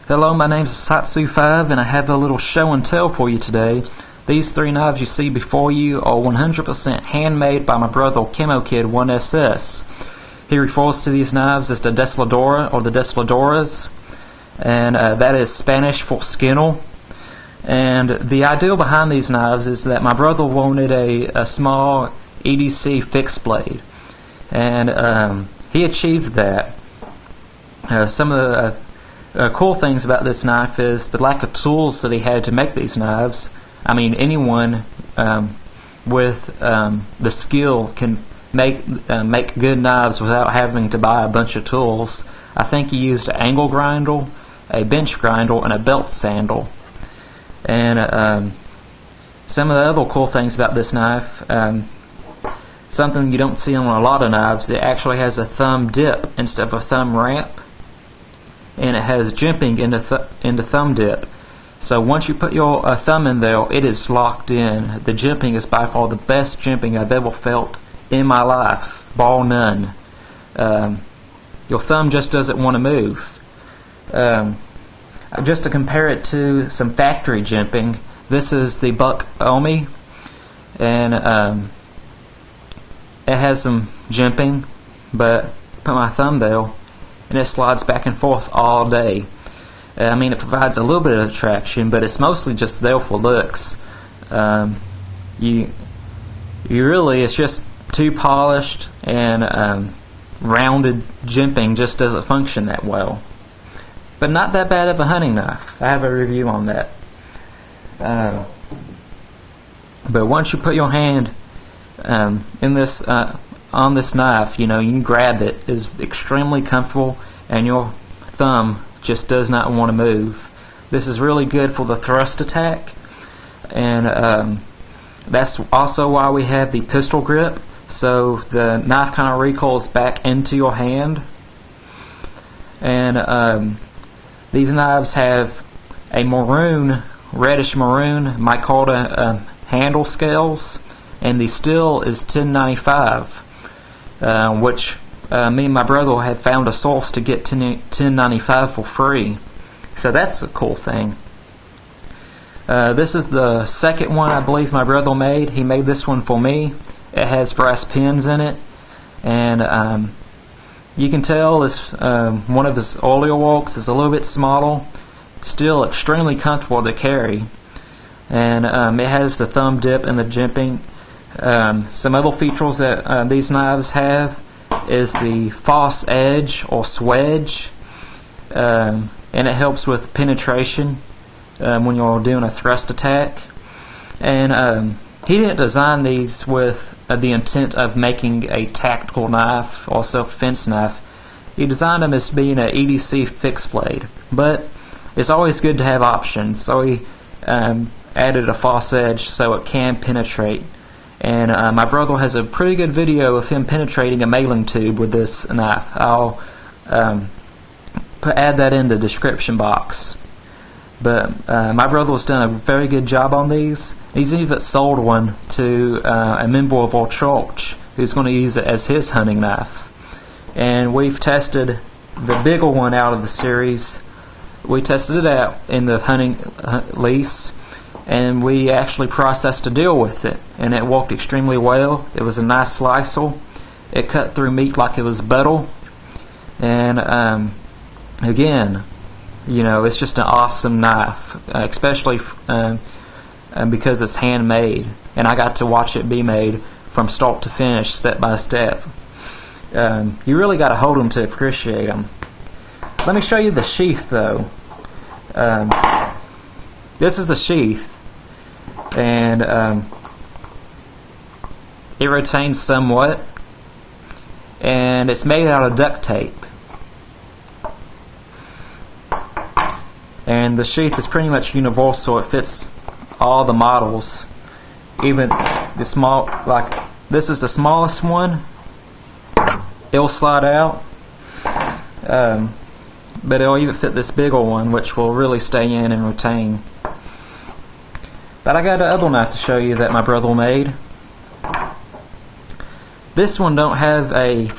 Hello, my name is Satsu5 and I have a little show and tell for you today. These three knives you see before you are 100% handmade by my brother cammokid1ss. He refers to these knives as the Desladora or the Desladoras, and that is Spanish for skinnel. And the idea behind these knives is that my brother wanted a small EDC fixed blade, and he achieved that. Some of the cool things about this knife is the lack of tools that he had to make these knives. I mean, anyone with the skill can make good knives without having to buy a bunch of tools. I think he used an angle grinder, a bench grinder, and a belt sandal. And some of the other cool things about this knife, something you don't see on a lot of knives, it actually has a thumb dip instead of a thumb ramp, and it has jimping in the thumb dip. So once you put your thumb in there, it is locked in. The jimping is by far the best jimping I've ever felt in my life, bar none. Your thumb just doesn't want to move. Just to compare it to some factory jimping, this is the Buck Omi, and it has some jimping, but put my thumb there and it slides back and forth all day. I mean, it provides a little bit of traction, but it's mostly just there for looks. You really, it's just too polished, and rounded jimping just doesn't function that well. But not that bad of a hunting knife. I have a review on that. But once you put your hand in this on this knife, you can grab it. It's extremely comfortable, and your thumb just does not want to move. This is really good for the thrust attack, and that's also why we have the pistol grip, so the knife kind of recoils back into your hand. And these knives have a reddish maroon micarta handle scales, and the steel is 1095, which me and my brother had found a source to get 1095 for free. So that's a cool thing. This is the second one I believe my brother made. He made this one for me. It has brass pins in it, and you can tell this one of his earlier works is a little bit smaller, still extremely comfortable to carry, and it has the thumb dip and the jimping. Some other features that these knives have is the false edge or swedge, and it helps with penetration when you're doing a thrust attack. And he didn't design these with the intent of making a tactical knife or self-defense knife. He designed them as being an EDC fixed blade, but it's always good to have options, so he added a false edge so it can penetrate. And my brother has a pretty good video of him penetrating a mailing tube with this knife. I'll add that in the description box. But my brother has done a very good job on these. He's even sold one to a member of our church who's going to use it as his hunting knife. And we've tested the bigger one out of the series. We tested it out in the hunting lease, and we actually processed a deal with it, and it worked extremely well. It was a nice slicer. It cut through meat like it was butter, and again, it's just an awesome knife, especially because it's handmade, and I got to watch it be made from start to finish, step by step. You really got to hold them to appreciate them. Let me show you the sheath, though. This is the sheath, and it retains somewhat, and it's made out of duct tape. And the sheath is pretty much universal. It fits all the models, even the small, like this is the smallest one. It'll slide out, but it'll even fit this bigger one, which will really stay in and retain. But I got another knife to show you that my brother made. This one don't have a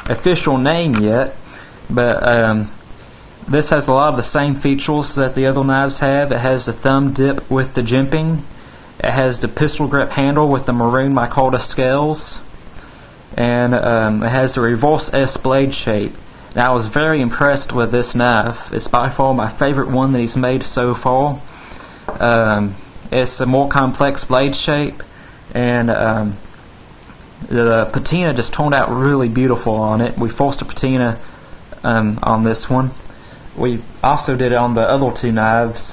official name yet, but This has a lot of the same features that the other knives have. It has the thumb dip with the jimping. It has the pistol grip handle with the maroon mica scales. And it has the reverse S blade shape. Now, I was very impressed with this knife. It's by far my favorite one that he's made so far. It's a more complex blade shape, and the patina just turned out really beautiful on it. We forced a patina on this one. We also did it on the other two knives.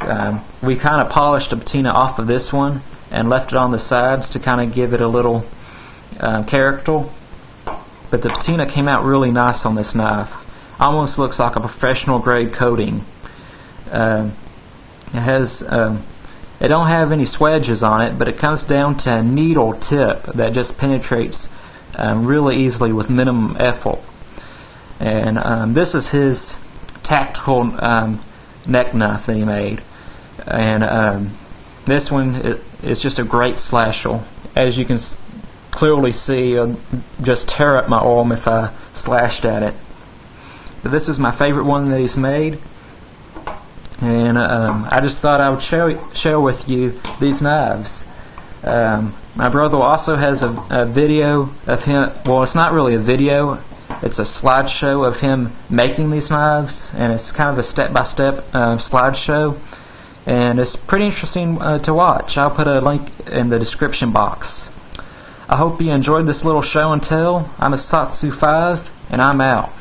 We kind of polished the patina off of this one and left it on the sides to kind of give it a little character. But the patina came out really nice on this knife. Almost looks like a professional grade coating. It has it don't have any swedges on it, but it comes down to a needle tip that just penetrates really easily with minimum effort. And this is his tactical neck knife that he made, and this one is just a great slasher. As you can clearly see, it'll just tear up my arm if I slashed at it. But this is my favorite one that he's made, and I just thought I would share with you these knives. My brother also has a video of him. Well, it's not really a video. It's a slideshow of him making these knives, and it's kind of a step-by-step slideshow, and it's pretty interesting to watch. I'll put a link in the description box. I hope you enjoyed this little show and tell. I'm a Satsu5, and I'm out.